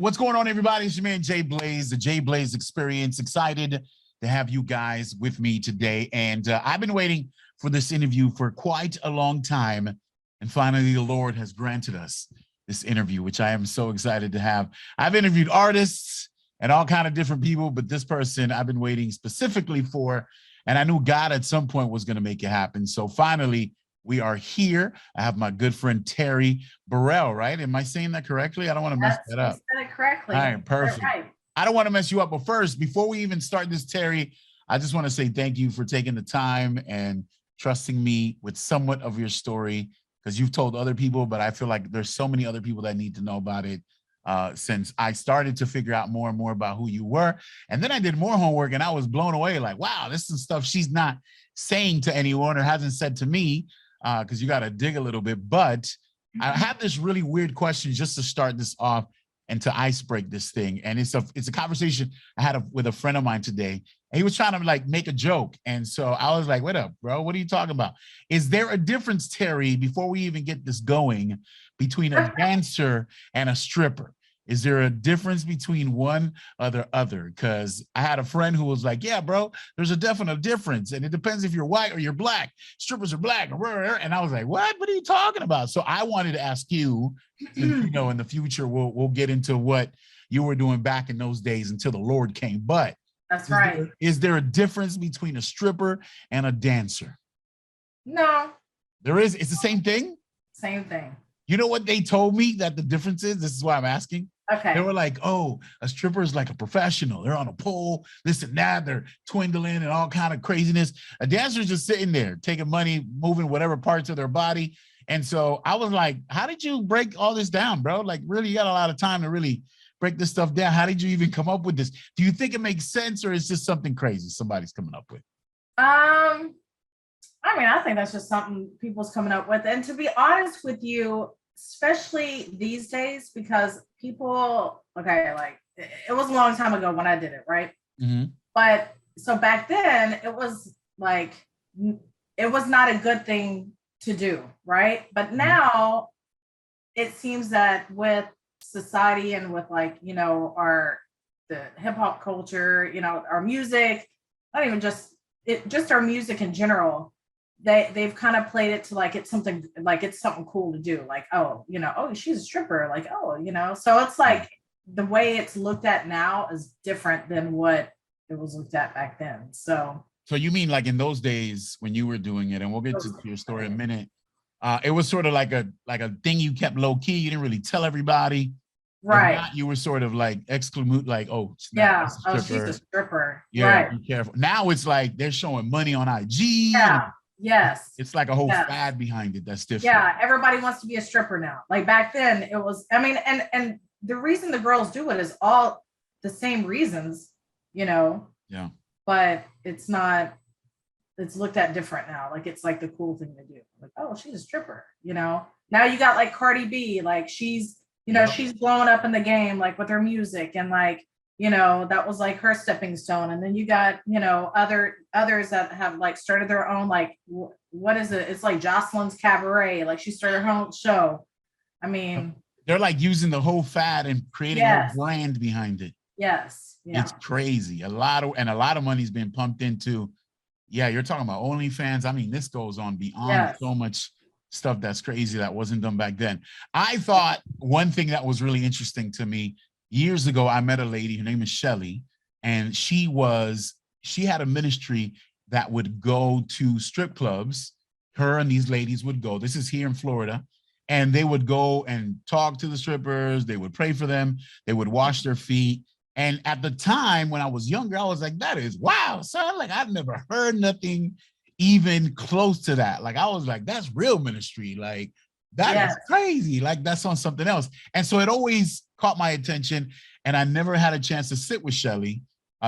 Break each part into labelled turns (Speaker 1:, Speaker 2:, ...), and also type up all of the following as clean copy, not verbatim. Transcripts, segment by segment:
Speaker 1: What's going on, everybody? It's your man Jblaze, the Jblaze Experience. Excited to have you guys with me today. And I've been waiting for this interview for quite a long time. And finally, the Lord has granted us this interview, which I am so excited to have. I've interviewed artists and all kind of different people, but this person I've been waiting specifically for. And I knew God at some point was going to make it happen. So finally, we are here. I have my good friend Terri Burrell, right? Am I saying that correctly? I don't want to mess that up.
Speaker 2: You said it correctly.
Speaker 1: All right, perfect.
Speaker 2: Right.
Speaker 1: I don't want to mess you up, but first, before we even start this, Terri, I just want to say thank you for taking the time and trusting me with somewhat of your story, because you've told other people, but I feel like there's so many other people that need to know about it since I started to figure out more and more about who you were. And then I did more homework and I was blown away, like, wow, this is stuff she's not saying to anyone or hasn't said to me. Because you got to dig a little bit. But I have this really weird question just to start this off and to ice break this thing. And it's a conversation I had with a friend of mine today. And he was trying to like make a joke. And so I was like, what up, bro? What are you talking about? Is there a difference, Terri, before we even get this going, between a dancer and a stripper? Is there a difference between one or the other? Because I had a friend who was like, yeah, bro, there's a definite difference. And it depends if you're white or you're black. Strippers are black. And I was like, what are you talking about? So I wanted to ask you, you know, in the future, we'll get into what you were doing back in those days until the Lord came. But
Speaker 2: that's right.
Speaker 1: Is there a difference between a stripper and a dancer?
Speaker 2: No.
Speaker 1: There is. It's the same thing?
Speaker 2: Same thing.
Speaker 1: You know what they told me that the difference is? This is why I'm asking.
Speaker 2: Okay.
Speaker 1: They were like, oh, a stripper is like a professional. They're on a pole, this and that. They're twindling and all kind of craziness. A dancer is just sitting there, taking money, moving whatever parts of their body. And so I was like, how did you break all this down, bro? Like, really, you got a lot of time to really break this stuff down. How did you even come up with this? Do you think it makes sense, or is just something crazy somebody's coming up with?
Speaker 2: I mean, I think that's just something people's coming up with. And to be honest with you, especially these days, because people, okay, like it was a long time ago when I did it, right?
Speaker 1: Mm-hmm.
Speaker 2: But so back then it was like, it was not a good thing to do, right? But now it seems that with society and with like, you know, the hip hop culture, you know, our music, not even just our music in general, they've kind of played it to like it's something cool to do, like, oh, you know, oh, she's a stripper, like, oh, you know. So it's like the way it's looked at now is different than what it was looked at back then. So
Speaker 1: you mean like in those days when you were doing it, and we'll get to your story in a minute, it was sort of like a thing you kept low key, you didn't really tell everybody,
Speaker 2: right?
Speaker 1: Not, you were sort of like exclude, like, oh,
Speaker 2: yeah, oh, she's a stripper,
Speaker 1: yeah,
Speaker 2: right.
Speaker 1: Be careful. Now it's like they're showing money on IG.
Speaker 2: Yeah. Yes.
Speaker 1: It's like a whole fad behind it. That's different.
Speaker 2: Yeah. Everybody wants to be a stripper now. Like back then it was, I mean, and the reason the girls do it is all the same reasons, you know?
Speaker 1: Yeah.
Speaker 2: But it's looked at different now. Like, it's like the cool thing to do. Like, oh, she's a stripper, you know? Now you got like Cardi B, like she's, you know, she's blowing up in the game, like with her music, and like, you know, that was like her stepping stone. And then you got, you know, others that have like started their own, like, what is it? It's like Jocelyn's Cabaret. Like she started her own show. I mean,
Speaker 1: they're like using the whole fad and creating a brand behind it.
Speaker 2: Yes. Yeah.
Speaker 1: It's crazy. A lot of money's been pumped into. Yeah. You're talking about OnlyFans. I mean, this goes on beyond so much stuff that's crazy that wasn't done back then. I thought one thing that was really interesting to me, years ago, I met a lady, her name is Shelly, and she had a ministry that would go to strip clubs. Her and these ladies would go, this is here in Florida, and they would go and talk to the strippers. They would pray for them. They would wash their feet. And at the time when I was younger, I was like, that is wow, son. Like, I've never heard nothing even close to that. Like, I was like, that's real ministry. Like, that is crazy. Like, that's on something else. And so it always caught my attention, and I never had a chance to sit with Shelly.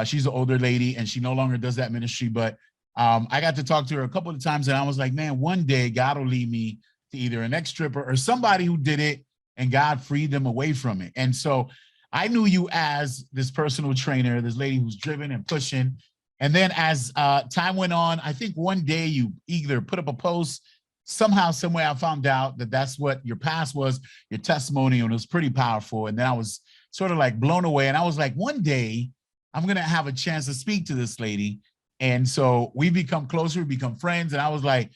Speaker 1: She's an older lady and she no longer does that ministry, but I got to talk to her a couple of times, and I was like, man, one day God will lead me to either an ex-stripper or somebody who did it and God freed them away from it. And so I knew you as this personal trainer, this lady who's driven and pushing. And then as time went on, I think one day you either put up a post, somehow, somewhere I found out that that's what your past was, your testimony, and it was pretty powerful. And then I was sort of like blown away. And I was like, one day I'm going to have a chance to speak to this lady. And so we become closer, we become friends. And I was like,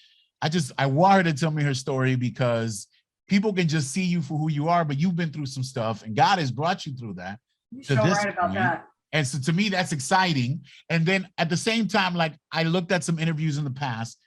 Speaker 1: I want her to tell me her story, because people can just see you for who you are, but you've been through some stuff and God has brought you through that.
Speaker 2: You're so right about that.
Speaker 1: And so to me, that's exciting. And then at the same time, like I looked at some interviews in the past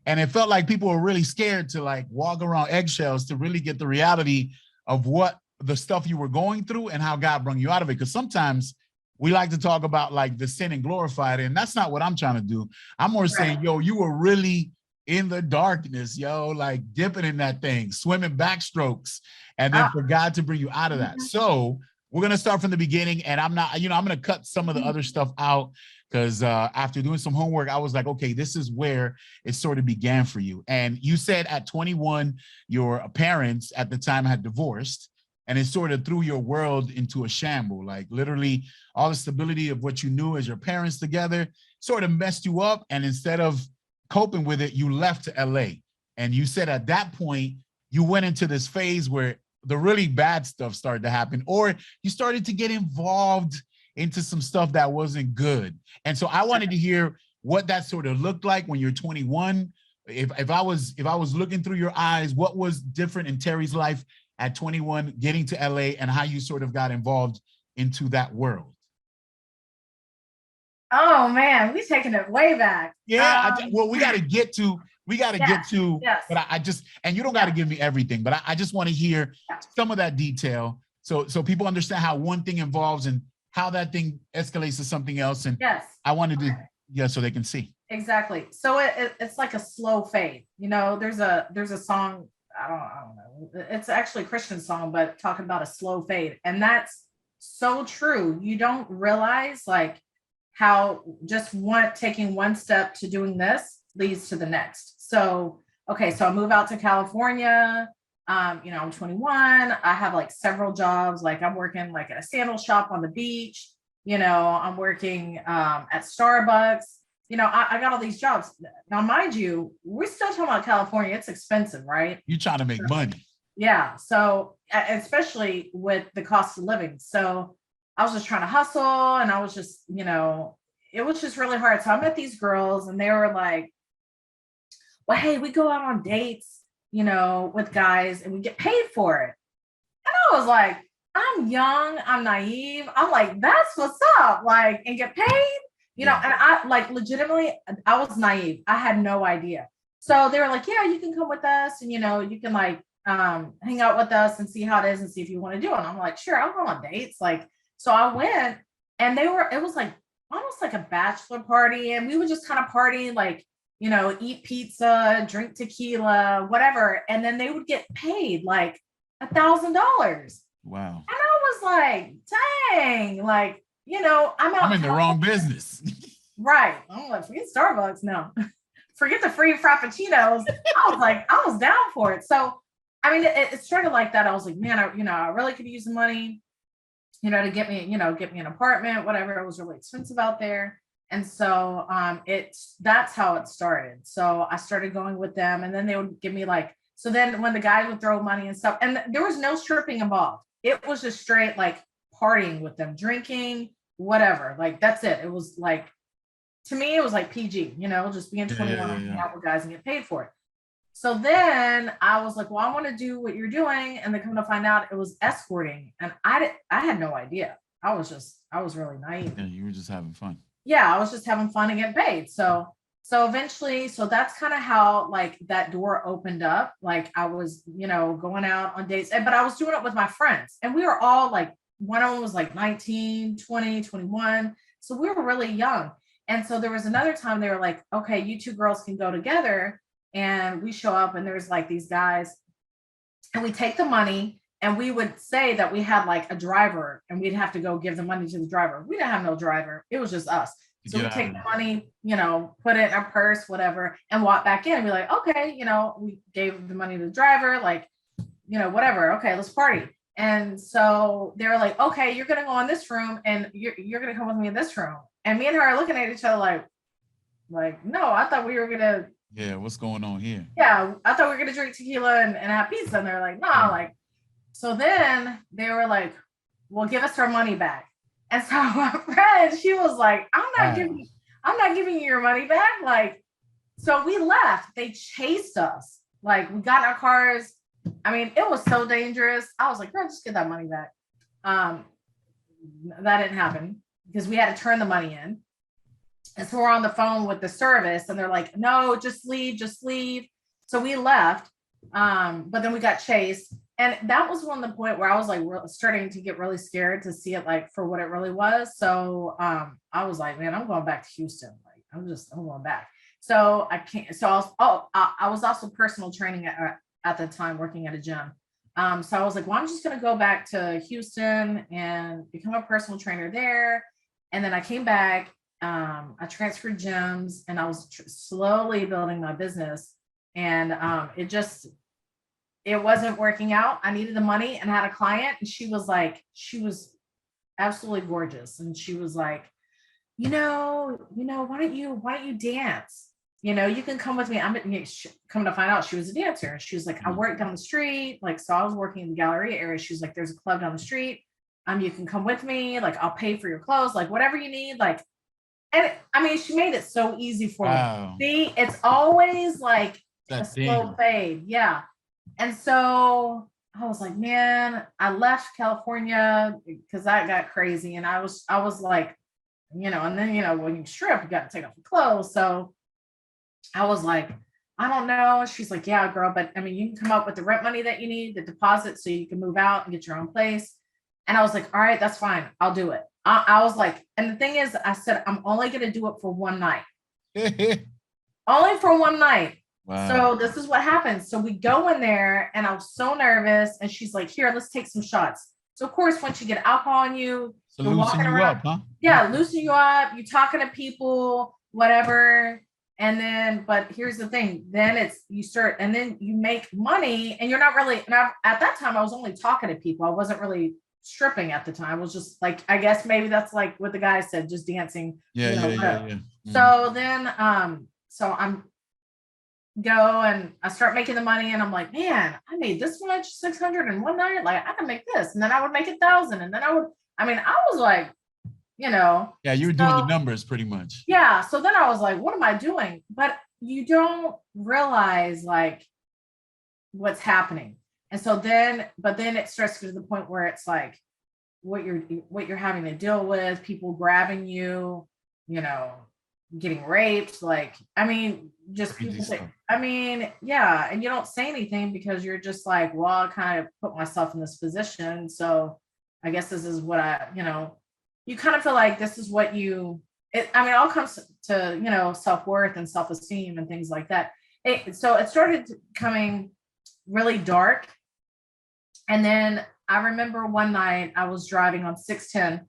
Speaker 1: and it felt like people were really scared to like walk around eggshells to really get the reality of what the stuff you were going through and how God brought you out of it. Because sometimes we like to talk about like the sin and glorify it. And that's not what I'm trying to do. I'm more saying, yo, you were really in the darkness, yo, like dipping in that thing, swimming backstrokes, and then for God to bring you out of that. So we're going to start from the beginning, and I'm going to cut some of the other stuff out because after doing some homework, I was like, okay, this is where it sort of began for you. And you said at 21, your parents at the time had divorced, and it sort of threw your world into a shamble. Like literally all the stability of what you knew as your parents together sort of messed you up. And instead of coping with it, you left to LA. And you said at that point, you went into this phase where the really bad stuff started to happen, or you started to get involved into some stuff that wasn't good. And so I wanted to hear what that sort of looked like when you're 21. If I was looking through your eyes, what was different in Terri's life at 21, getting to LA, and how you sort of got involved into that world?
Speaker 2: Oh man, we taking it way back.
Speaker 1: Yeah, well, we got to get to, but I just, and you don't got to give me everything, but I just want to hear some of that detail. So people understand how one thing involves and how that thing escalates to something else. And I wanted to, so they can see.
Speaker 2: Exactly. So it's like a slow fade. You know, there's a song, I don't know. It's actually a Christian song, but talking about a slow fade. And that's so true. You don't realize like how just taking one step to doing this leads to the next. So, okay, so I move out to California. I'm 21. I have like several jobs. Like I'm working like at a sandal shop on the beach. I'm working at Starbucks. I got all these jobs. Now, mind you, we're still talking about California. It's expensive, right?
Speaker 1: You're trying to make money.
Speaker 2: Yeah. So, especially with the cost of living. So I was just trying to hustle, and I was just, it was just really hard. So I met these girls and they were like, well, hey, we go out on dates, with guys and we get paid for it. And I was like, I'm young, I'm naive. I'm like, that's what's up. Like, and get paid, and I like legitimately, I was naive. I had no idea. So they were like, yeah, you can come with us and, you can like hang out with us and see how it is and see if you want to do it. And I'm like, sure, I'll go on dates. Like, so I went and it was like almost like a bachelor party. And we would just kind of party, like, eat pizza, drink tequila, whatever. And then they would get paid like $1,000.
Speaker 1: Wow.
Speaker 2: And I was like, dang, like, I'm
Speaker 1: in the wrong business.
Speaker 2: Right. I'm like, forget Starbucks. No, forget the free Frappuccinos. I was down for it. So, I mean, it started like that. I was like, man, I really could use the money, to get me an apartment, whatever. It was really expensive out there. And so that's how it started. So I started going with them, and then they would give me like, so then when the guys would throw money and stuff, and there was no stripping involved. It was just straight like partying with them, drinking, whatever. Like that's it. It was like, to me, it was like PG, just being 21 and hang out with guys and get paid for it. So then I was like, well, I want to do what you're doing. And then come to find out it was escorting. And I had no idea. I was really naive.
Speaker 1: Yeah, you were just having fun.
Speaker 2: Yeah, I was just having fun and getting paid. So eventually, so that's kind of how like that door opened up. Like I was, going out on dates, but I was doing it with my friends, and we were all like, one of them was like 19, 20, 21. So we were really young. And so there was another time they were like, okay, you two girls can go together. And we show up and there's like these guys, and we take the money, and we would say that we had like a driver, and we'd have to go give the money to the driver. We didn't have no driver. It was just us. So we take the money, put it in our purse, whatever, and walk back in and be like, okay, we gave the money to the driver, like, whatever. Okay, let's party. And so they were like, okay, you're going to go in this room, and you're going to come with me in this room. And me and her are looking at each other like, no, I thought we were going to.
Speaker 1: Yeah, what's going on here?
Speaker 2: Yeah, I thought we were going to drink tequila and have pizza. And they're like, no, like, so then they were like, well, give us our money back. And so my friend, she was like, I'm not giving you your money back. Like, so we left. They chased us. Like, we got in our cars. I mean, it was so dangerous. I was like, girl, just get that money back. That didn't happen because we had to turn the money in. And so we're on the phone with the service and they're like, no, just leave. So we left. But then we got chased. And that was one of the point where I was like starting to get really scared to see it like for what it really was. So I was like, man, I'm going back to Houston. Like I'm going back. So I can't. So I was also personal training at the time, working at a gym. So I was like, well, I'm just going to go back to Houston and become a personal trainer there. And then I came back. I transferred gyms and I was slowly building my business. And it wasn't working out. I needed the money and I had a client and she was absolutely gorgeous. And she was like, why don't you dance? You can come with me. I'm coming to find out she was a dancer. And she was like, I work down the street. Like, so I was working in the Galleria area. She was like, there's a club down the street. You can come with me. Like, I'll pay for your clothes, like whatever you need. Like, and she made it so easy for me. See, it's always like a slow fade. Yeah. And so I was like, man, I left California because that got crazy. And I was like, and then, when you strip, you got to take off your clothes. So I was like, I don't know. She's like, yeah, girl. But you can come up with the rent money that you need, the deposit, so you can move out and get your own place. And I was like, all right, that's fine. I'll do it. I was like, and the thing is, I said, I'm only going to do it for one night. Only for one night. Wow. So this is what happens. So we go in there and I was so nervous. And she's like, here, let's take some shots. So of course, once you get alcohol on you,
Speaker 1: so you're walking around. Up, huh?
Speaker 2: Yeah, loosen you up. You're talking to people, whatever. And then, but here's the thing, then you start, and then you make money and you're not really, and at that time, I was only talking to people. I wasn't really stripping at the time. I was just like, I guess maybe that's like what the guy said, just dancing. Yeah. So then, so I'm go and I start making the money and I'm like, man, I made this much, 600 in one night. Like I can make this. And then I would make 1,000. And then I was like, yeah,
Speaker 1: you were doing the numbers pretty much.
Speaker 2: Yeah. So then I was like, what am I doing? But you don't realize like what's happening. And so then it starts to the point where it's like what you're having to deal with, people grabbing you, getting raped. Like, just people say, yeah. And you don't say anything because you're just like, well, I kind of put myself in this position. So I guess this is what you kind of feel like this is what it all comes to, self-worth and self-esteem and things like that. So it started coming really dark. And then I remember one night I was driving on 610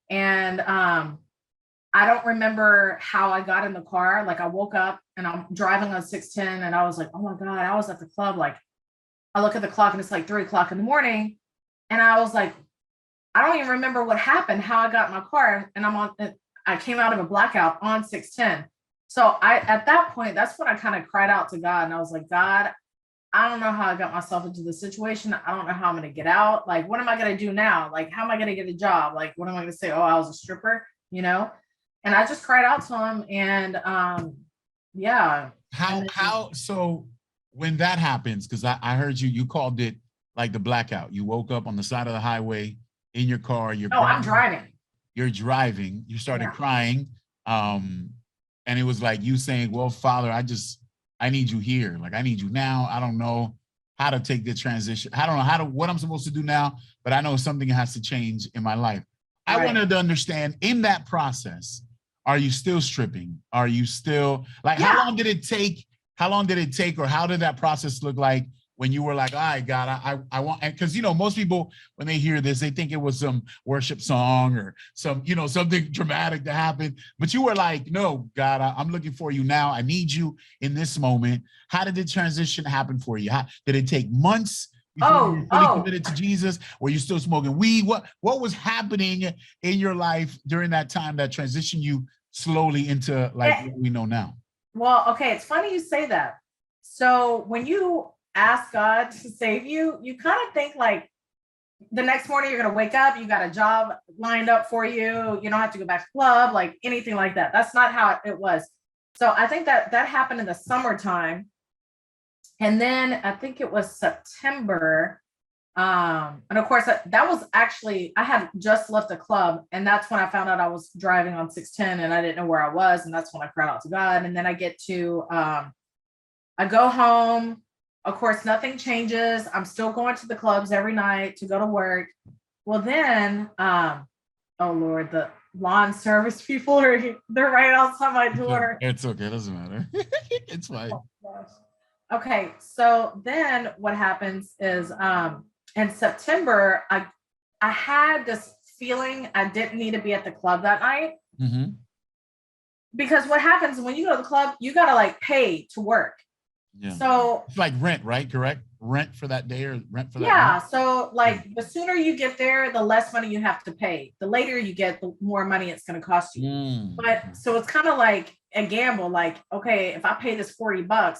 Speaker 2: and I don't remember how I got in the car. Like I woke up and I'm driving on 610 and I was like, oh my God, I was at the club. Like I look at the clock and it's like 3:00 in the morning. And I was like, I don't even remember what happened, how I got in my car. And I came out of a blackout on 610. So at that point, that's when I kind of cried out to God. And I was like, God, I don't know how I got myself into this situation. I don't know how I'm going to get out. Like, what am I going to do now? Like, how am I going to get a job? Like, what am I going to say? Oh, I was a stripper, And I just cried out to him. And yeah.
Speaker 1: So when that happens, because I heard you called it like the blackout. You woke up on the side of the highway in your car.
Speaker 2: I'm driving.
Speaker 1: You're driving. You started crying. And it was like you saying, well, Father, I need you here. Like, I need you now. I don't know how to take the transition. I don't know what I'm supposed to do now, but I know something has to change in my life. Right. I wanted to understand in that process, are you still stripping? Are you still like, How long did it take? Or how did that process look like when you were like, all right, God, I want, because, most people, when they hear this, they think it was some worship song or some, something dramatic to happen. But you were like, no, God, I'm looking for you now. I need you in this moment. How did the transition happen for you? Did it take months before you were fully committed to Jesus? Were you still smoking weed? What was happening in your life during that time that transitioned you slowly into like what we know now?
Speaker 2: Well, okay, it's funny you say that. So when you ask God to save you, you kind of think like the next morning you're going to wake up, you got a job lined up for you. You don't have to go back to club, like anything like that. That's not how it was. So I think that happened in the summertime. And then I think it was September. And of course that was actually, I had just left the club, and that's when I found out I was driving on 610 and I didn't know where I was. And that's when I cried out to God. And then I get to, I go home. Of course, nothing changes. I'm still going to the clubs every night to go to work. Well, then, oh Lord, the lawn service people they're right outside my door.
Speaker 1: It's okay. It doesn't matter. It's fine.
Speaker 2: Oh, okay. So then what happens is, in September, I had this feeling I didn't need to be at the club that night.
Speaker 1: Mm-hmm.
Speaker 2: Because what happens when you go to the club, you got to like pay to work.
Speaker 1: Yeah.
Speaker 2: So
Speaker 1: it's like rent, right? Correct? Rent for that day or rent for that
Speaker 2: yeah.
Speaker 1: night?
Speaker 2: So like the sooner you get there, the less money you have to pay. The later you get, the more money it's going to cost you. But so it's kind of like a gamble. Like, okay, if I pay this $40,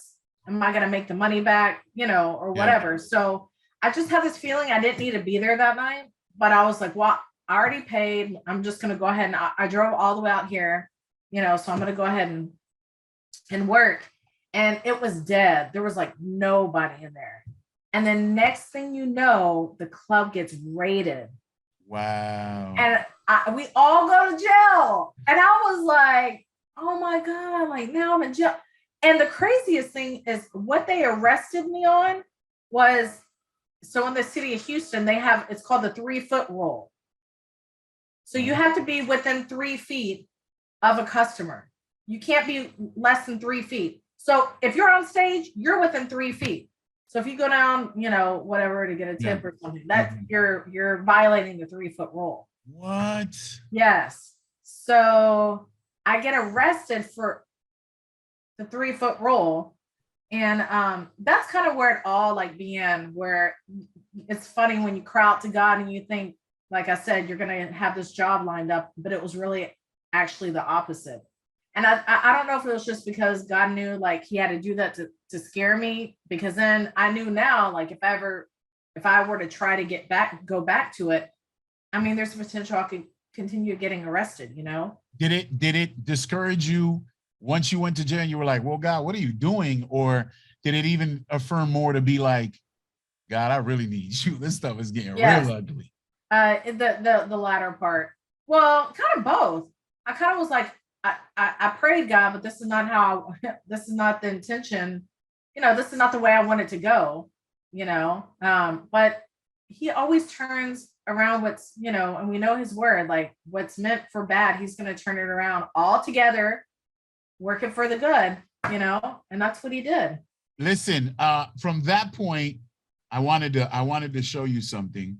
Speaker 2: am I going to make the money back, or whatever? So I just had this feeling I didn't need to be there that night, but I was like, well, I already paid. I'm just going to go ahead and I drove all the way out here, so I'm going to go ahead and work. And it was dead. There was like nobody in there. And then next thing you know, the club gets raided.
Speaker 1: Wow.
Speaker 2: And we all go to jail. And I was like, oh my God, like now I'm in jail. And the craziest thing is what they arrested me on was, so in the city of Houston, it's called the 3-foot rule. So you have to be within 3 feet of a customer. You can't be less than 3 feet. So if you're on stage, you're within 3 feet. So if you go down, whatever to get a tip or something, that's you're violating the 3-foot rule.
Speaker 1: What?
Speaker 2: Yes. So I get arrested for the 3-foot rule. And that's kind of where it all like began, where it's funny when you cry out to God and you think, like I said, you're going to have this job lined up, but it was really actually the opposite. And I don't know if it was just because God knew like he had to do that to scare me, because then I knew now, like if I were to try to go back to it, I mean, there's potential I could continue getting arrested, Did
Speaker 1: it discourage you once you went to jail and you were like, well, God, what are you doing? Or did it even affirm more to be like, God, I really need you. This stuff is getting real ugly.
Speaker 2: The latter part. Well, kind of both. I kind of was like, I prayed God, but this is not this is not the intention. This is not the way I want it to go, but he always turns around what's, and we know his word, like what's meant for bad, he's going to turn it around all together, working for the good, and that's what he did.
Speaker 1: Listen, from that point, I wanted to show you something,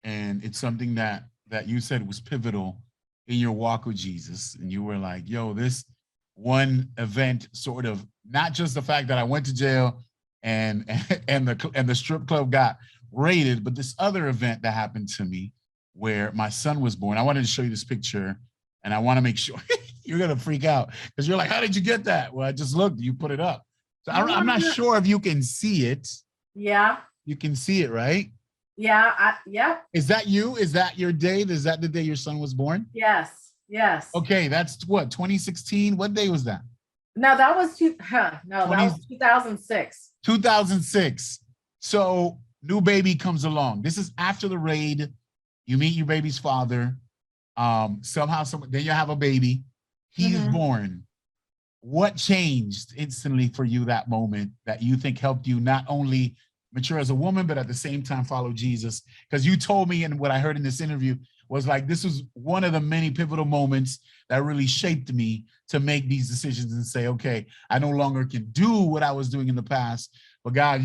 Speaker 1: and it's something that you said was pivotal in your walk with Jesus. And you were like, yo, this one event sort of, not just the fact that I went to jail and the strip club got raided, but this other event that happened to me where my son was born. I wanted to show you this picture, and I want to make sure you're going to freak out because you're like, how did you get that? Well, I just looked, you put it up. So I'm not sure if you can see it.
Speaker 2: Yeah.
Speaker 1: You can see it, right?
Speaker 2: Yeah. Yeah.
Speaker 1: Is that you? Is that your day? Is that the day your son was born?
Speaker 2: Yes. Yes.
Speaker 1: Okay. That's what, 2016? What day was that?
Speaker 2: No, that was that was 2006.
Speaker 1: 2006. So new baby comes along. This is after the raid. You meet your baby's father. Then you have a baby. He's born. What changed instantly for you that moment that you think helped you not only mature as a woman, but at the same time follow Jesus? Because you told me, and what I heard in this interview was like, this was one of the many pivotal moments that really shaped me to make these decisions and say, okay, I no longer can do what I was doing in the past, but God,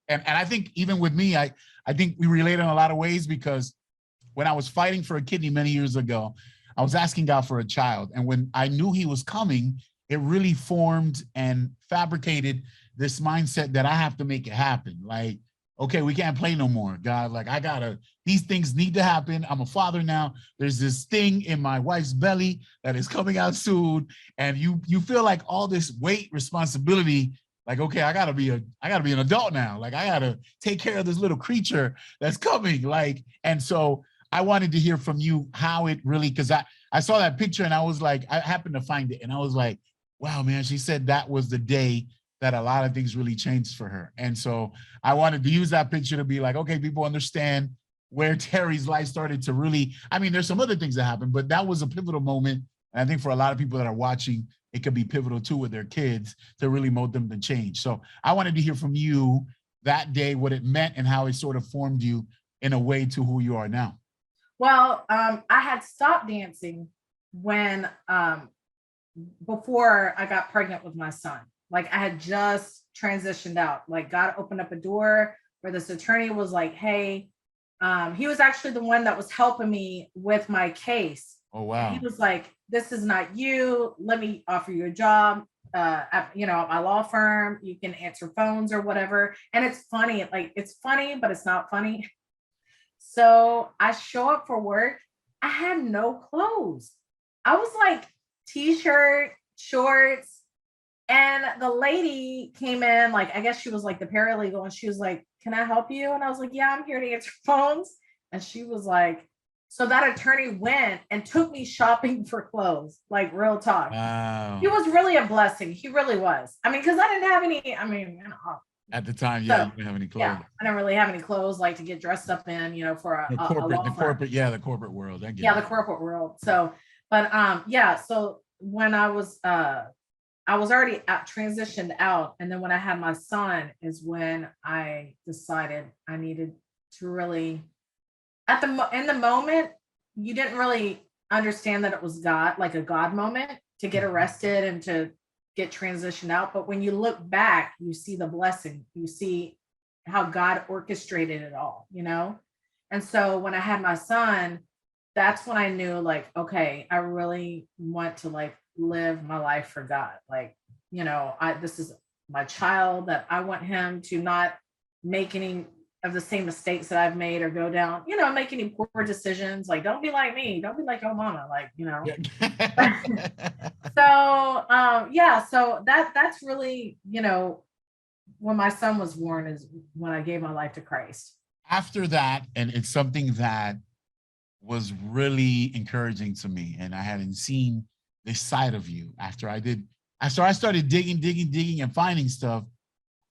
Speaker 1: and I think even with me, I think we relate in a lot of ways, because when I was fighting for a kidney many years ago, I was asking God for a child. And when I knew he was coming, it really formed and fabricated this mindset that I have to make it happen. Like, okay, we can't play no more, God. Like, these things need to happen. I'm a father now. There's this thing in my wife's belly that is coming out soon. And you feel like all this weight, responsibility, like, okay, I gotta be an adult now. Like I gotta take care of this little creature that's coming. Like, and so I wanted to hear from you how it really, because I saw that picture and I was like, I happened to find it and I was like, wow, man, she said that was the day that a lot of things really changed for her. And so I wanted to use that picture to be like, okay, people understand where Terri's life started to really, I mean, there's some other things that happened, but that was a pivotal moment. And I think for a lot of people that are watching, it could be pivotal too with their kids to really mold them to change. So I wanted to hear from you that day, what it meant and how it sort of formed you in a way to who you are now.
Speaker 2: Well, I had stopped dancing when, before I got pregnant with my son. Like I had just transitioned out. Like God opened up a door where this attorney was like, hey, he was actually the one that was helping me with my case.
Speaker 1: Oh, wow.
Speaker 2: And he was like, this is not you. Let me offer you a job at my law firm. You can answer phones or whatever. And it's funny, like it's funny, but it's not funny. So I show up for work. I had no clothes. I was like t-shirt, shorts. And the lady came in, like, I guess she was like the paralegal, and she was like, can I help you? And I was like, yeah, I'm here to answer phones. And she was like, so that attorney went and took me shopping for clothes, like real talk.
Speaker 1: Wow.
Speaker 2: He was really a blessing. He really was. I mean, because I didn't have any,
Speaker 1: at the time, yeah, you didn't have any clothes.
Speaker 2: Yeah, I didn't really have any clothes like to get dressed up in, for
Speaker 1: the corporate world.
Speaker 2: The corporate world. So, but so when I was already transitioned out, and then when I had my son is when I decided I needed to really, in the moment, you didn't really understand that it was God, like a God moment to get arrested and to get transitioned out. But when you look back, you see the blessing, you see how God orchestrated it all, And so when I had my son, that's when I knew, like, okay, I really want to like live my life for God. Like, this is my child, that I want him to not make any of the same mistakes that I've made or go down, make any poor decisions. Like, don't be like me. Don't be like your mama. Like, so that's really, when my son was born is when I gave my life to Christ.
Speaker 1: After that, and it's something that was really encouraging to me, and I hadn't seen this side of you after I started digging and finding stuff.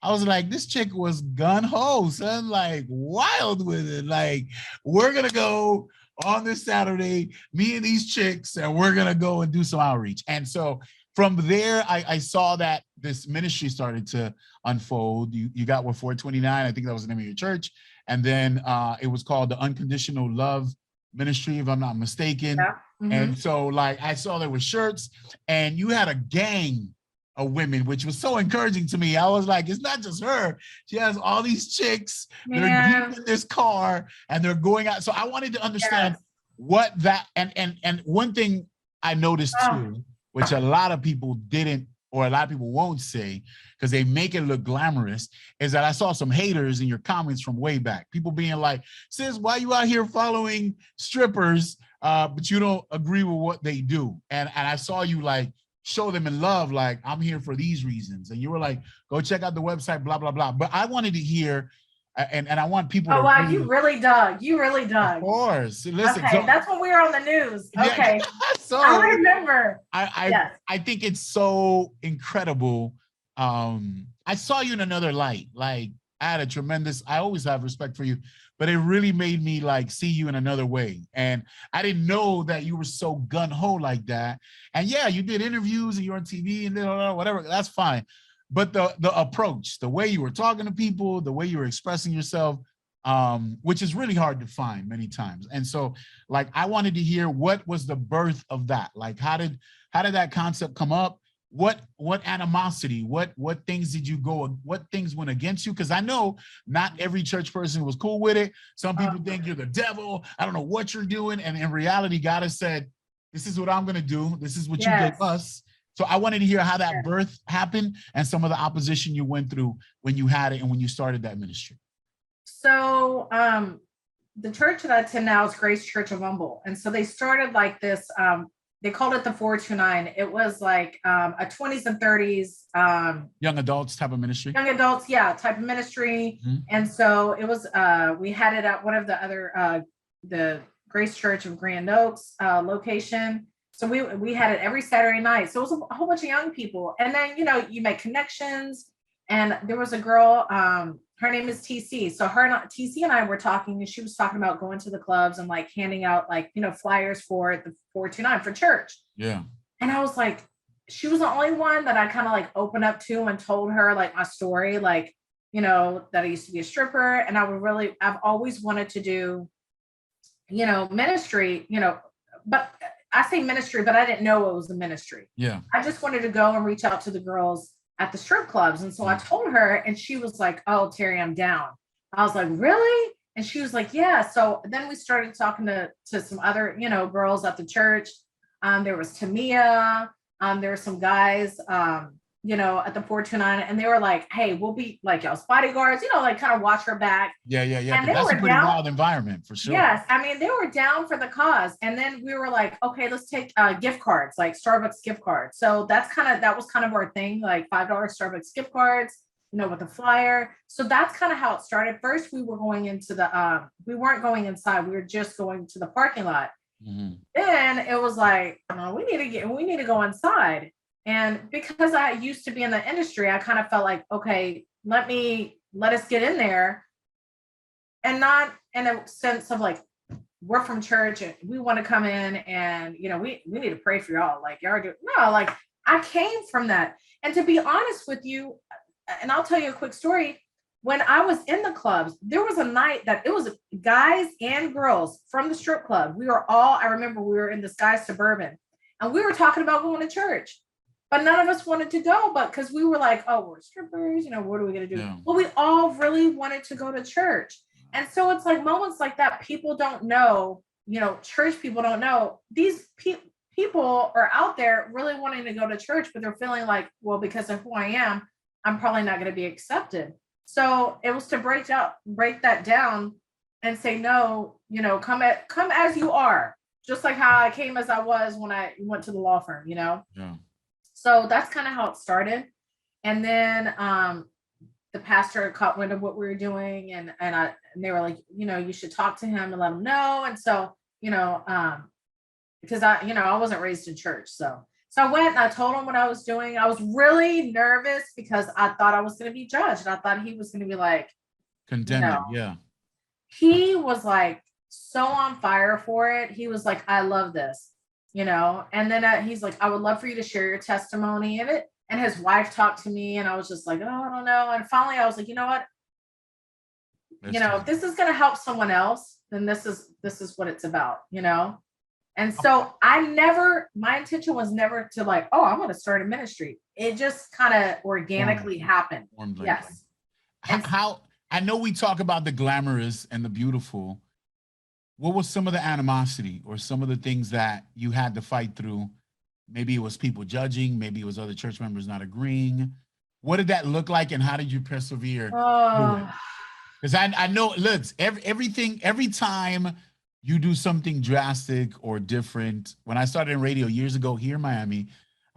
Speaker 1: I was like, this chick was gun-ho, son, like wild with it. Like, we're going to go on this Saturday, me and these chicks, and we're going to go and do some outreach. And so from there, I saw that this ministry started to unfold. You got 429, I think that was the name of your church. And then it was called the Unconditional Love Ministry, if I'm not mistaken.
Speaker 2: Yeah. Mm-hmm.
Speaker 1: And so like, I saw there were shirts and you had a gang of women, which was so encouraging to me. I was like, it's not just her. She has all these chicks. Yeah. They're deep in this car and they're going out. So I wanted to understand what that, and one thing I noticed too, which a lot of people didn't, or a lot of people won't say, because they make it look glamorous, is that I saw some haters in your comments from way back. People being like, sis, why you out here following strippers, but you don't agree with what they do? And I saw you like, show them in love, like, I'm here for these reasons. And you were like, go check out the website, blah, blah, blah. But I wanted to hear, and I want people to—
Speaker 2: Oh, wow, you really dug.
Speaker 1: Of course. Listen,
Speaker 2: okay, so, that's when we were on the news. Okay, so I remember.
Speaker 1: I think it's so incredible. I saw you in another light. Like, I always have respect for you, but it really made me like see you in another way. And I didn't know that you were so gun-ho like that. And yeah, you did interviews and you're on TV and whatever, that's fine. But the approach, the way you were talking to people, the way you were expressing yourself, which is really hard to find many times. And so like, I wanted to hear, what was the birth of that? Like, how did that concept come up? What animosity, what things what things went against you? Because I know not every church person was cool with it. Some people think you're the devil. I don't know what you're doing. And in reality, God has said, this is what I'm going to do. This is what you gave us. So I wanted to hear how that birth happened and some of the opposition you went through when you had it and when you started that ministry.
Speaker 2: So the church that I attend now is Grace Church of Humble. And so they started like this they called it the 429. It was like a 20s and 30s
Speaker 1: young adults type of ministry.
Speaker 2: Young adults, yeah, type of ministry. Mm-hmm. And so it was we had it at one of the other the Grace Church of Grand Oaks location. So we had it every Saturday night. So it was a whole bunch of young people. And then, you know, you make connections. And there was a girl, her name is TC. So TC and I were talking, and she was talking about going to the clubs and like handing out like, you know, flyers for the 429 for church.
Speaker 1: Yeah.
Speaker 2: And I was like, she was the only one that I kind of like opened up to and told her like my story, like, you know, that I used to be a stripper. And I've always wanted to do, you know, ministry, you know, but I say ministry, but I didn't know it was a ministry.
Speaker 1: Yeah.
Speaker 2: I just wanted to go and reach out to the girls at the strip clubs. And so I told her, and she was like, oh, Terry, I'm down. I was like, really? And she was like, yeah. So then we started talking to some other, you know, girls at the church. There was Tamia. There were some guys, you know, at the 429, and they were like, hey, we'll be like y'all's bodyguards, you know, like kind of watch her back.
Speaker 1: Yeah.
Speaker 2: And
Speaker 1: that's a pretty wild environment for sure.
Speaker 2: Yes. I mean, they were down for the cause. And then we were like, okay, let's take gift cards, like Starbucks gift cards. So that was kind of our thing, like $5 Starbucks gift cards, you know, with a flyer. So that's kind of how it started. First, we were going into we weren't going inside. We were just going to the parking lot. Mm-hmm. Then it was like, oh, we need to go inside. And because I used to be in the industry, I kind of felt like, okay, let us get in there, and not in a sense of like, we're from church and we want to come in and, you know, we need to pray for y'all. Like, y'all do. No, like I came from that. And to be honest with you, and I'll tell you a quick story. When I was in the clubs, there was a night that it was guys and girls from the strip club. I remember we were in this guy's Suburban, and we were talking about going to church, but none of us wanted to go, but because we were like, oh, we're strippers, you know, what are we going to do? Yeah. Well, we all really wanted to go to church. And so it's like moments like that, people don't know, you know, church people don't know. These people are out there really wanting to go to church, but they're feeling like, well, because of who I am, I'm probably not going to be accepted. So it was to break that down and say, no, you know, come as you are, just like how I came as I was when I went to the law firm, you know?
Speaker 1: Yeah.
Speaker 2: So that's kind of how it started. And then the pastor caught wind of what we were doing, and they were like, you know, you should talk to him and let him know. And so, you know, because I wasn't raised in church. So I went and I told him what I was doing. I was really nervous because I thought I was going to be judged. And I thought he was going to be like,
Speaker 1: condemned. You know, yeah.
Speaker 2: He was like so on fire for it. He was like, I love this, you know? And then he's like, I would love for you to share your testimony in it. And his wife talked to me, and I was just like, oh, I don't know. And finally I was like, you know what? If this is going to help someone else, then this is what it's about, you know? And so my intention was never to like, oh, I'm going to start a ministry. It just kind of organically happened. Yes.
Speaker 1: How, I know we talk about the glamorous and the beautiful. What was some of the animosity or some of the things that you had to fight through? Maybe it was people judging. Maybe it was other church members not agreeing. What did that look like, and how did you persevere? Because I know, look, every time you do something drastic or different. When I started in radio years ago here in Miami,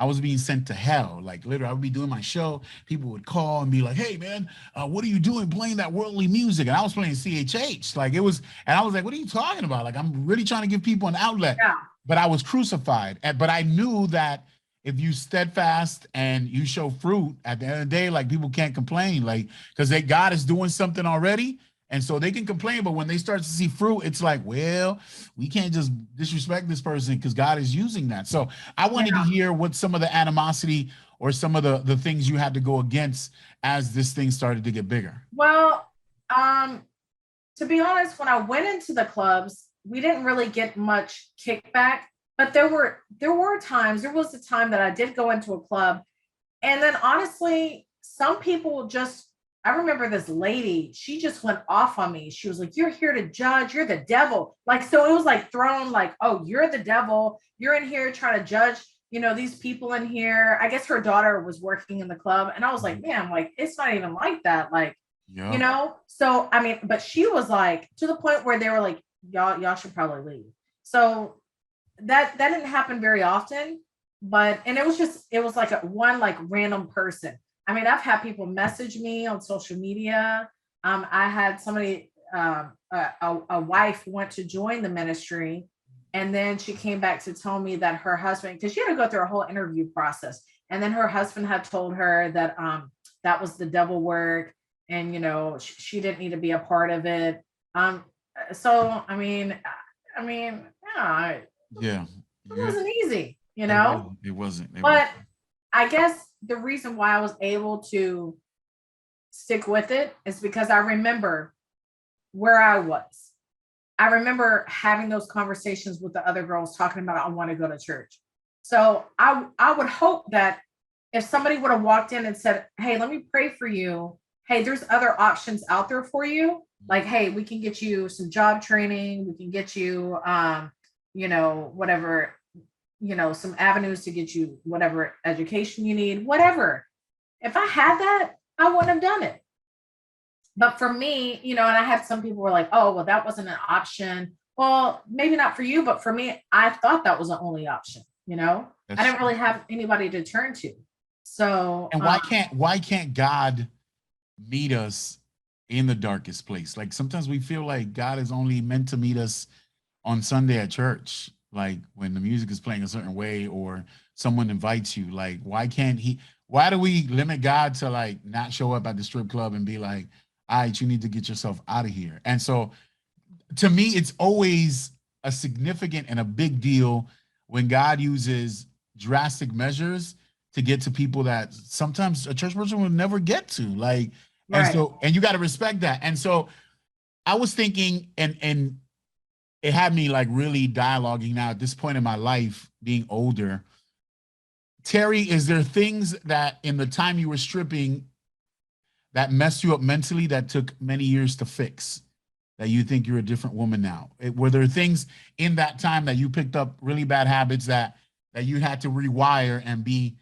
Speaker 1: I was being sent to hell. Like literally, I would be doing my show. People would call and be like, hey man, what are you doing playing that worldly music? And I was playing CHH. Like it was, and I was like, what are you talking about? Like, I'm really trying to give people an outlet.
Speaker 2: Yeah.
Speaker 1: But I was crucified. But I knew that if you steadfast and you show fruit, at the end of the day, like people can't complain, like, because God is doing something already. And so they can complain, but when they start to see fruit, it's like, well, we can't just disrespect this person because God is using that. So I wanted to hear what some of the animosity or some of the things you had to go against as this thing started to get bigger.
Speaker 2: Well, to be honest, when I went into the clubs, we didn't really get much kickback, but there was a time that I did go into a club, and then honestly, some people I remember this lady, she just went off on me. She was like, you're here to judge. You're the devil. Like, so it was like thrown like, oh, you're the devil. You're in here trying to judge, these people in here. I guess her daughter was working in the club. And I was like, man, like, it's not even like that. Like, so, I mean, but she was like, to the point where they were like, y'all should probably leave. So that didn't happen very often, but and it was like one like random person. I mean, I've had people message me on social media. I had somebody, a wife went to join the ministry, and then she came back to tell me that her husband, because she had to go through a whole interview process, and then her husband had told her that that was the devil work, and she didn't need to be a part of it. So yeah,
Speaker 1: Yeah.
Speaker 2: it wasn't easy,
Speaker 1: It wasn't.
Speaker 2: but I guess the reason why I was able to stick with it is because I remember where I was. I remember having those conversations with the other girls talking about I want to go to church. So I would hope that if somebody would have walked in and said, "Hey, let me pray for you. Hey, there's other options out there for you. Like, hey, we can get you some job training. We can get you, whatever, some avenues to get you whatever education you need, whatever." If I had that, I wouldn't have done it. But for me, and I had some people were like, "Oh, well, that wasn't an option." Well, maybe not for you, but for me, I thought that was the only option. I didn't really have anybody to turn to. So,
Speaker 1: and why can't God meet us in the darkest place? Like sometimes we feel like God is only meant to meet us on Sunday at church, like when the music is playing a certain way or someone invites you. Like, why do we limit God to like not show up at the strip club and be like, all right, you need to get yourself out of here? And so to me, it's always a significant and a big deal when God uses drastic measures to get to people that sometimes a church person will never get to. Like,
Speaker 2: right.
Speaker 1: and you got to respect that. And so I was thinking, and it had me like really dialoguing now at this point in my life, being older. Terri, is there things that in the time you were stripping that messed you up mentally that took many years to fix, that you think you're a different woman now? Were there things in that time that you picked up really bad habits that you had to rewire and be,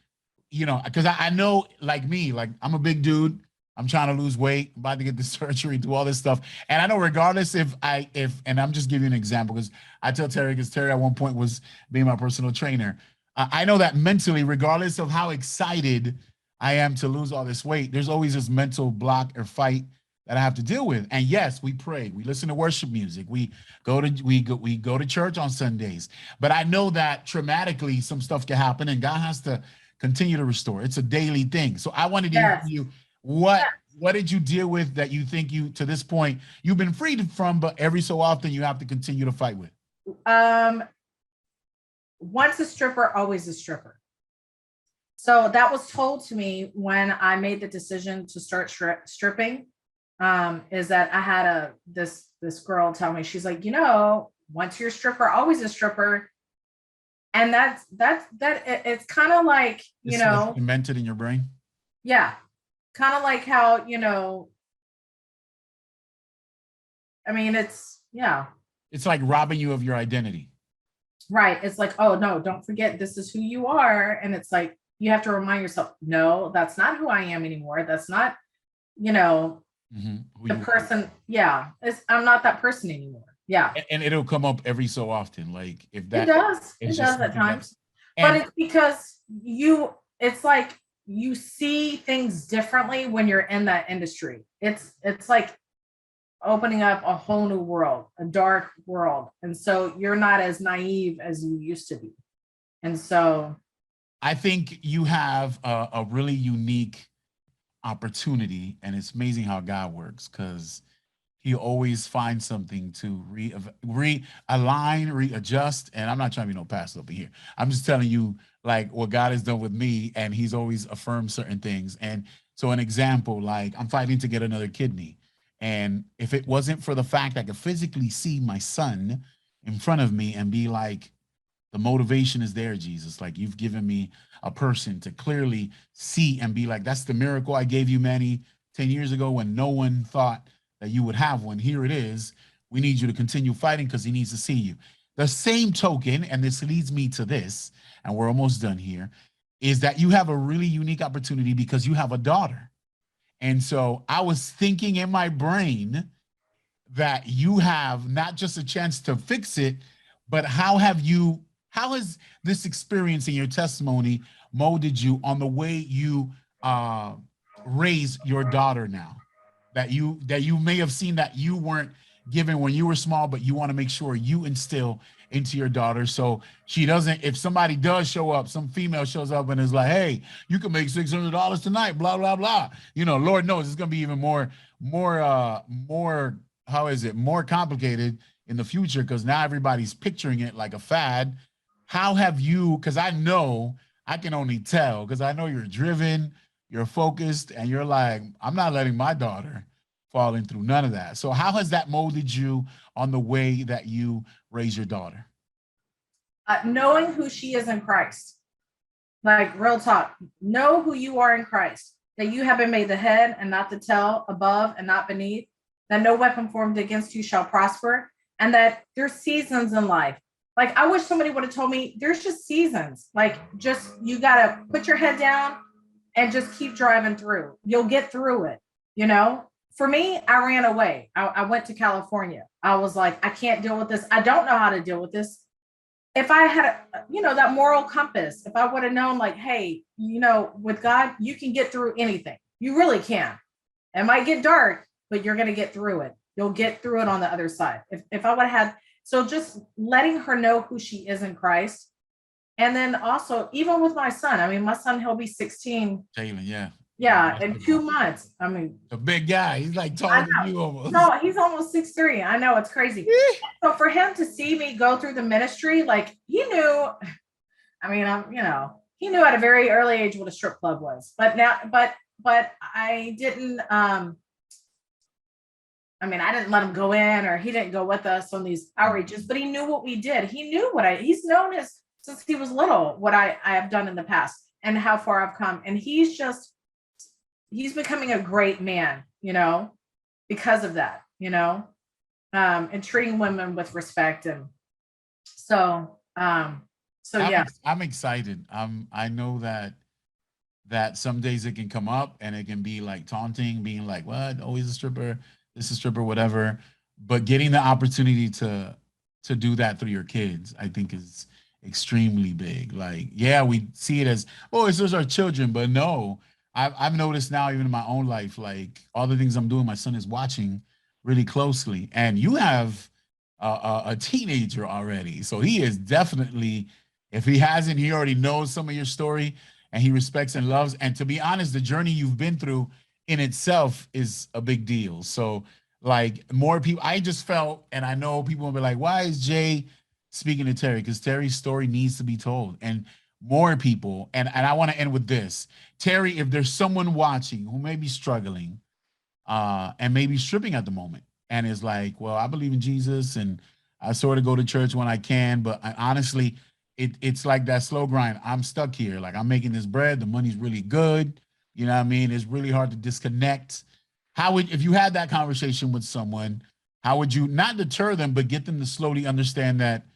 Speaker 1: because I know, like me, like I'm a big dude. I'm trying to lose weight, I'm about to get the surgery, do all this stuff. And I know regardless and I'm just giving you an example because I tell Terri, because Terri at one point was being my personal trainer. I know that mentally, regardless of how excited I am to lose all this weight, there's always this mental block or fight that I have to deal with. And yes, we pray, we listen to worship music, we go to church on Sundays. But I know that traumatically some stuff can happen and God has to continue to restore. It's a daily thing. So I wanted to hear you, what did you deal with that you think you to this point you've been freed from, but every so often you have to continue to fight with?
Speaker 2: Once a stripper, always a stripper. So that was told to me when I made the decision to start stripping. Is that I had this girl tell me, she's like, once you're a stripper, always a stripper. And it's kind of like,
Speaker 1: it's cemented in your brain.
Speaker 2: Yeah. Kind of like how,
Speaker 1: it's like robbing you of your identity.
Speaker 2: Right. It's like, oh no, don't forget this is who you are. And it's like, you have to remind yourself, no, that's not who I am anymore. That's not, the person. Yeah. I'm not that person anymore. Yeah.
Speaker 1: And it'll come up every so often. Like if that
Speaker 2: it does at times, but it's because it's like you see things differently when you're in that industry. It's like opening up a whole new world, a dark world. And so you're not as naive as you used to be. And so
Speaker 1: I think you have a really unique opportunity, and it's amazing how God works, because he always finds something to realign, readjust. And I'm not trying to be no pastor over here. I'm just telling you like what God has done with me, and he's always affirmed certain things. And so an example, like I'm fighting to get another kidney. And if it wasn't for the fact I could physically see my son in front of me and be like, the motivation is there, Jesus. Like you've given me a person to clearly see and be like, that's the miracle I gave you, Manny, 10 years ago when no one thought that you would have one. Here it is. We need you to continue fighting because he needs to see you. The same token, and this leads me to this, and we're almost done here, is that you have a really unique opportunity because you have a daughter. And so I was thinking in my brain that you have not just a chance to fix it, but how how has this experience in your testimony molded you on the way you raise your daughter now? That you may have seen that you weren't given when you were small, but you want to make sure you instill into your daughter so she doesn't, if somebody does show up, some female shows up and is like, hey, you can make $600 tonight, blah, blah, blah. You know, Lord knows it's going to be even more, how is it, more complicated in the future because now everybody's picturing it like a fad. How have you, because I know, I can only tell, because I know you're driven, you're focused, and you're like, I'm not letting my daughter falling through none of that. So how has that molded you on the way that you raise your daughter?
Speaker 2: Knowing who she is in Christ, like real talk, know who you are in Christ, that you have been made the head and not the tail, above and not beneath, that no weapon formed against you shall prosper, and that there's seasons in life. Like, I wish somebody would have told me there's just seasons. Like, just, you got to put your head down and just keep driving through. You'll get through it, you know? For me, I ran away. I went to California. I was like, I can't deal with this. I don't know how to deal with this. If I had, that moral compass, if I would have known like, hey, with God, you can get through anything. You really can. It might get dark, but you're going to get through it. You'll get through it on the other side. If I would have had, so just letting her know who she is in Christ. And then also, even with my son, I mean, my son, he'll be 16.
Speaker 1: Jalen, yeah.
Speaker 2: Yeah, in 2 months. I mean,
Speaker 1: a big guy. He's like taller than you almost.
Speaker 2: No, he's almost 6'3". I know, it's crazy. So for him to see me go through the ministry, like he knew, I mean, he knew at a very early age what a strip club was. But now, but I didn't, I didn't let him go in, or he didn't go with us on these outreaches, but he knew what we did. He knew he's known since he was little, what I have done in the past and how far I've come. And he's becoming a great man, because of that, and treating women with respect. And so yeah.
Speaker 1: I'm excited. I know that some days it can come up and it can be like taunting, being like, what? Oh, he's a stripper, this is a stripper, whatever. But getting the opportunity to do that through your kids, I think is extremely big. Like, yeah, we see it as, oh, it's just our children, but no, I've noticed now, even in my own life, like all the things I'm doing, my son is watching really closely. And you have a teenager already. So he is definitely, if he hasn't, he already knows some of your story and he respects and loves. And to be honest, the journey you've been through in itself is a big deal. So like more people, I just felt, and I know people will be like, why is Jay speaking to Terri? Because Terri's story needs to be told. And more people, and I want to end with this. Terri, if there's someone watching who may be struggling and maybe stripping at the moment and is like, well, I believe in Jesus and I sort of go to church when I can, but honestly, it's like that slow grind. I'm stuck here. Like, I'm making this bread. The money's really good. You know what I mean? It's really hard to disconnect. If you had that conversation with someone, how would you not deter them, but get them to slowly understand that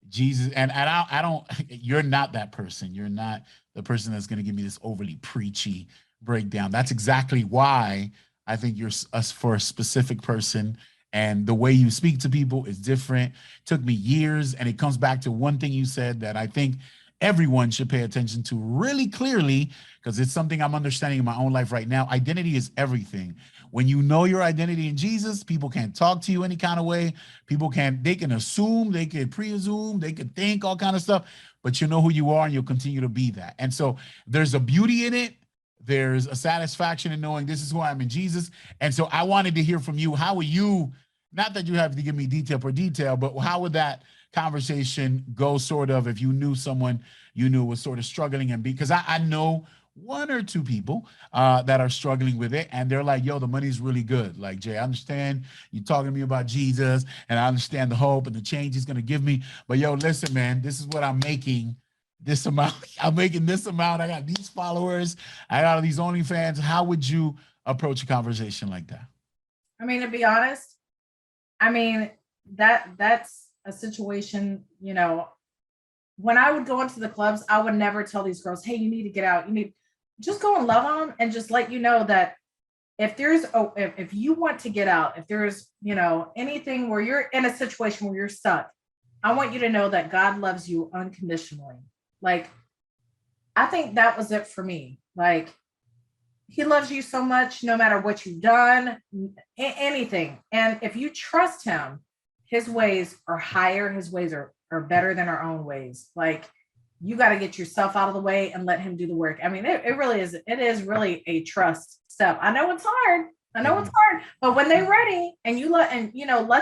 Speaker 1: Jesus, and I don't, you're not that person. You're not the person that's going to give me this overly preachy breakdown. That's exactly why I think you're us for a specific person, and the way you speak to people is different. It took me years, and it comes back to one thing you said that I think everyone should pay attention to really clearly, because it's something I'm understanding in my own life right now. Identity is everything. When you know your identity in Jesus, people can't talk to you any kind of way. They can assume, they can pre-assume, they can think all kind of stuff, but you know who you are and you'll continue to be that. And so there's a beauty in it. There's a satisfaction in knowing this is who I am in Jesus. And so I wanted to hear from you. How would you, not that you have to give me detail per detail, but how would that conversation go, sort of, if you knew someone you knew was sort of struggling? And because I know one or two people that are struggling with it, and they're like, yo, the money's really good. Like, Jay, I understand you talking to me about Jesus, and I understand the hope and the change he's going to give me. But yo, listen, man, this is what I'm making. This amount, I'm making this amount. I got these followers. I got all these OnlyFans. How would you approach a conversation like that?
Speaker 2: I mean, to be honest, that's a situation, when I would go into the clubs, I would never tell these girls, hey, you need to get out. Just go and love on them and just let you know that if you want to get out, if there's, anything where you're in a situation where you're stuck, I want you to know that God loves you unconditionally. Like, I think that was it for me. Like, he loves you so much, no matter what you've done, anything. And if you trust him, his ways are higher, his ways are better than our own ways. Like, you got to get yourself out of the way and let him do the work. I mean, it really is, it is really a trust step. I know it's hard. I know it's hard, but when they're ready and you let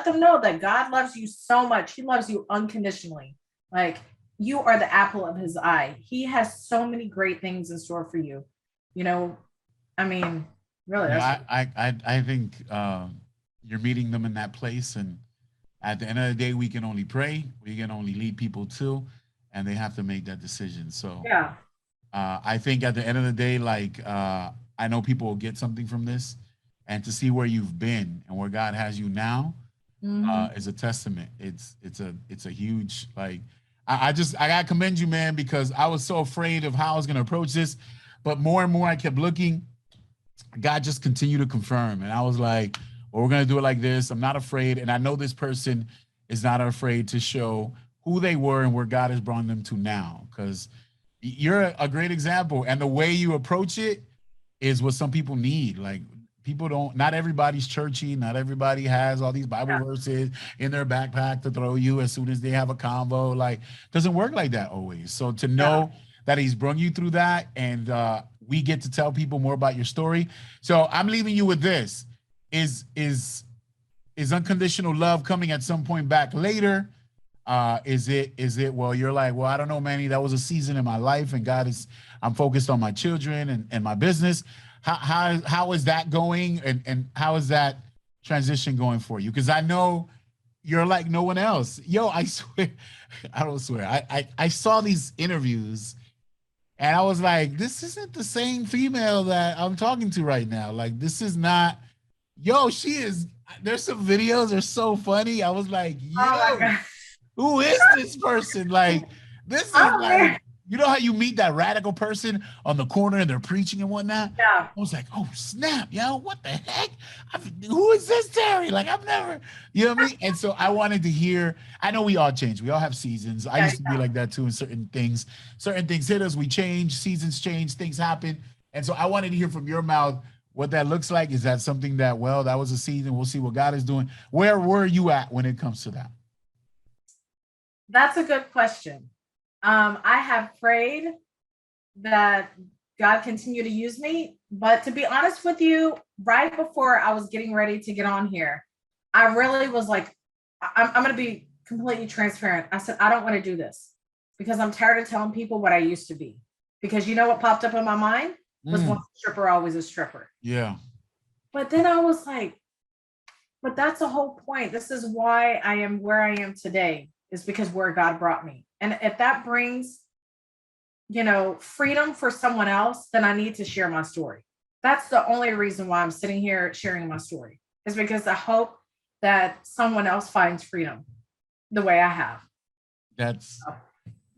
Speaker 2: them know that God loves you so much, he loves you unconditionally. Like, you are the apple of his eye. He has so many great things in store for you. You know, I mean, really,
Speaker 1: Yeah, I think you're meeting them in that place, and at the end of the day, we can only pray. We can only lead people to, and they have to make that decision. So,
Speaker 2: yeah.
Speaker 1: I think at the end of the day, like I know people will get something from this, and to see where you've been and where God has you now is a testament. It's a huge like. I gotta commend you, man, because I was so afraid of how I was gonna approach this, but more and more I kept looking. God just continued to confirm. And I was like, well, we're going to do it like this. I'm not afraid. And I know this person is not afraid to show who they were and where God has brought them to now. Because you're a great example. And the way you approach it is what some people need. Like, people don't, not everybody's churchy. Not everybody has all these Bible verses in their backpack to throw you as soon as they have a convo. Like, doesn't work like that always. So to know that he's brought you through that, and we get to tell people more about your story. So I'm leaving you with this. Is unconditional love coming at some point back later? Is it, well, you're like, well, I don't know, Manny, that was a season in my life, and I'm focused on my children and my business. How is that going? And how is that transition going for you? Because I know you're like no one else. Yo, I swear, I don't swear. I saw these interviews, and I was like, this isn't the same female that I'm talking to right now. Like, this is not, yo, she is, there's some videos that are so funny. I was like, yo, who is this person? Like, this is like, you know how you meet that radical person on the corner and they're preaching and whatnot?
Speaker 2: Yeah.
Speaker 1: I was like, oh, snap, yo, what the heck? Who is this Terri? Like, I've never, you know what I mean? And so I wanted to hear, I know we all change. We all have seasons. I used to be like that too in certain things. Certain things hit us, we change, seasons change, things happen. And so I wanted to hear from your mouth what that looks like. Is that something that, well, that was a season, we'll see what God is doing. Where were you at when it comes to that?
Speaker 2: That's a good question. I have prayed that God continue to use me, but to be honest with you, right before I was getting ready to get on here, I really was like, I'm going to be completely transparent. I said, I don't want to do this because I'm tired of telling people what I used to be. Because you know what popped up in my mind was once a stripper, always a stripper.
Speaker 1: Yeah.
Speaker 2: But then I was like, but that's the whole point. This is why I am where I am today, is because where God brought me. And if that brings, freedom for someone else, then I need to share my story. That's the only reason why I'm sitting here sharing my story, is because I hope that someone else finds freedom the way I have.
Speaker 1: That's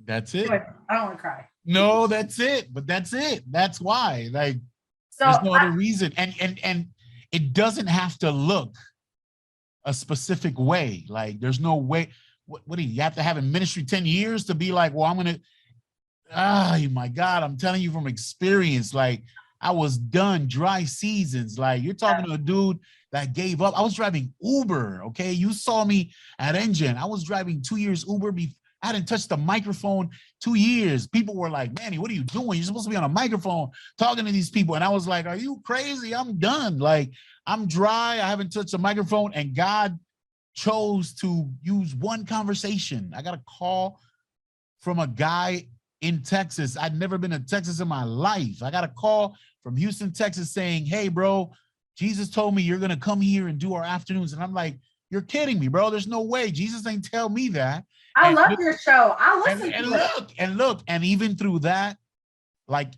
Speaker 1: it.
Speaker 2: Anyway, I don't want to cry.
Speaker 1: No, that's it. But that's it. That's why. Like,
Speaker 2: so
Speaker 1: there's no other reason. And it doesn't have to look a specific way. Like, there's no way. What do you have to have in ministry 10 years to be like, well, I'm going to, my God, I'm telling you from experience, like, I was done, dry seasons. Like, you're talking to a dude that gave up. I was driving Uber, okay? You saw me at Engine. I was driving 2 years Uber. I hadn't touched the microphone 2 years. People were like, Manny, what are you doing? You're supposed to be on a microphone talking to these people. And I was like, are you crazy? I'm done. Like, I'm dry. I haven't touched a microphone. And God chose to use one conversation. I got a call from a guy in Texas. I'd never been to Texas in my life. I got a call from Houston, Texas saying, hey, bro, Jesus told me you're going to come here and do our afternoons. And I'm like, you're kidding me, bro. There's no way. Jesus ain't tell me that.
Speaker 2: I love your show. I listen
Speaker 1: and look, and even through that, like,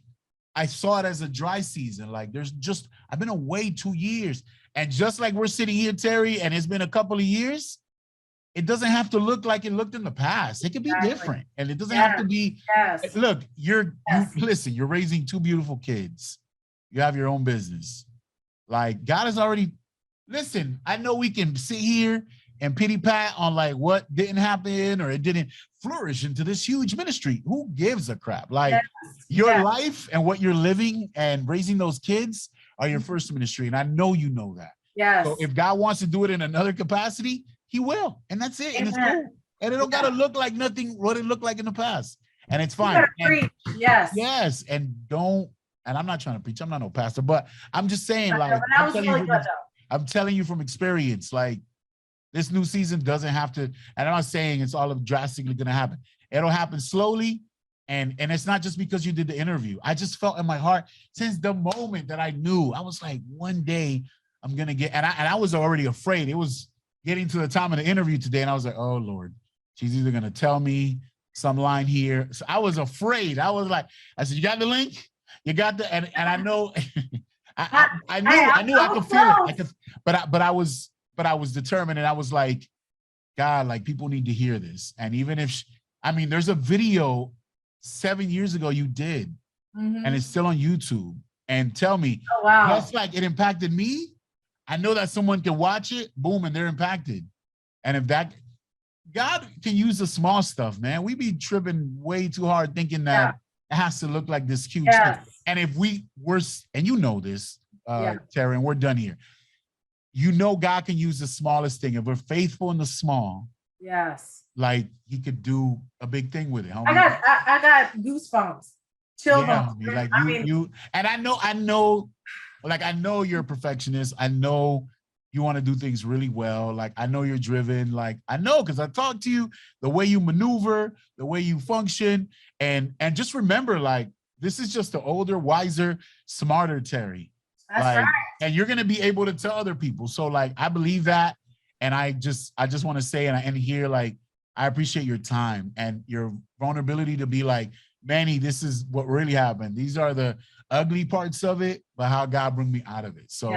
Speaker 1: I saw it as a dry season. Like, I've been away 2 years. And just like we're sitting here, Terri, and it's been a couple of years, it doesn't have to look like it looked in the past. It could be different. And it doesn't have to be, look, listen, you're raising 2 beautiful kids. You have your own business. Like, God has already, listen, I know we can sit here and pity pat on like what didn't happen or it didn't flourish into this huge ministry. Who gives a crap? Like your life and what you're living and raising those kids are your first ministry. And I know you know that.
Speaker 2: Yes.
Speaker 1: So if God wants to do it in another capacity, he will. And that's it. And it's cool. And it don't gotta look like nothing what it looked like in the past. And it's fine. And,
Speaker 2: yes.
Speaker 1: Yes. And I'm not trying to preach. I'm not no pastor, but I'm just saying, like, I'm telling you from experience, like this new season doesn't have to, and I'm not saying it's all drastically going to happen. It'll happen slowly. And it's not just because you did the interview. I just felt in my heart since the moment that I knew, I was like, one day I'm going to get, and I was already afraid. It was getting to the time of the interview today. And I was like, oh Lord, she's either going to tell me some line here. So I was afraid. I was like, I said, you got the link? You got the, and I know, I knew I could feel it. But I was determined, and I was like, God, like people need to hear this. And even if, there's a video 7 years ago you did, and it's still on YouTube. And tell me, that's like it impacted me. I know that someone can watch it, boom, and they're impacted. And if that, God can use the small stuff, man. We be tripping way too hard thinking that it has to look like this huge thing. And if we're, and you know this, Terri, and we're done here. You know God can use the smallest thing. If we're faithful in the small, like he could do a big thing with it.
Speaker 2: I got goosebumps. Chill bumps.
Speaker 1: Like you, and I know, like I know you're a perfectionist. I know you want to do things really well. Like I know you're driven. Like I know because I talked to you, the way you maneuver, the way you function, and just remember, like this is just the older, wiser, smarter Terri.
Speaker 2: That's
Speaker 1: like,
Speaker 2: right.
Speaker 1: And you're gonna be able to tell other people. So like I believe that, and I just want to say, and I end here, like I appreciate your time and your vulnerability to be like, Manny, this is what really happened. These are the ugly parts of it, but how God bring me out of it. So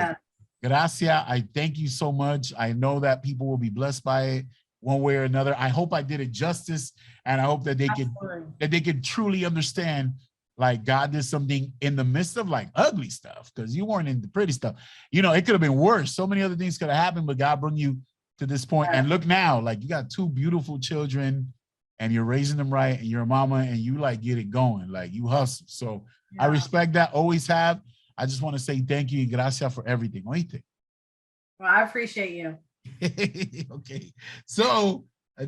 Speaker 1: gracias. I thank you so much. I know that people will be blessed by it one way or another. I hope I did it justice, and I hope that they could truly understand like God did something in the midst of like ugly stuff, because you weren't in the pretty stuff. You know, it could have been worse. So many other things could have happened, but God brought you to this point. And look now, like you got 2 beautiful children and you're raising them right, and you're a mama, and you like get it going, like you hustle. So I respect that, always have. I just want to say thank you and gracias for everything.
Speaker 2: Well, I appreciate you.
Speaker 1: Okay. So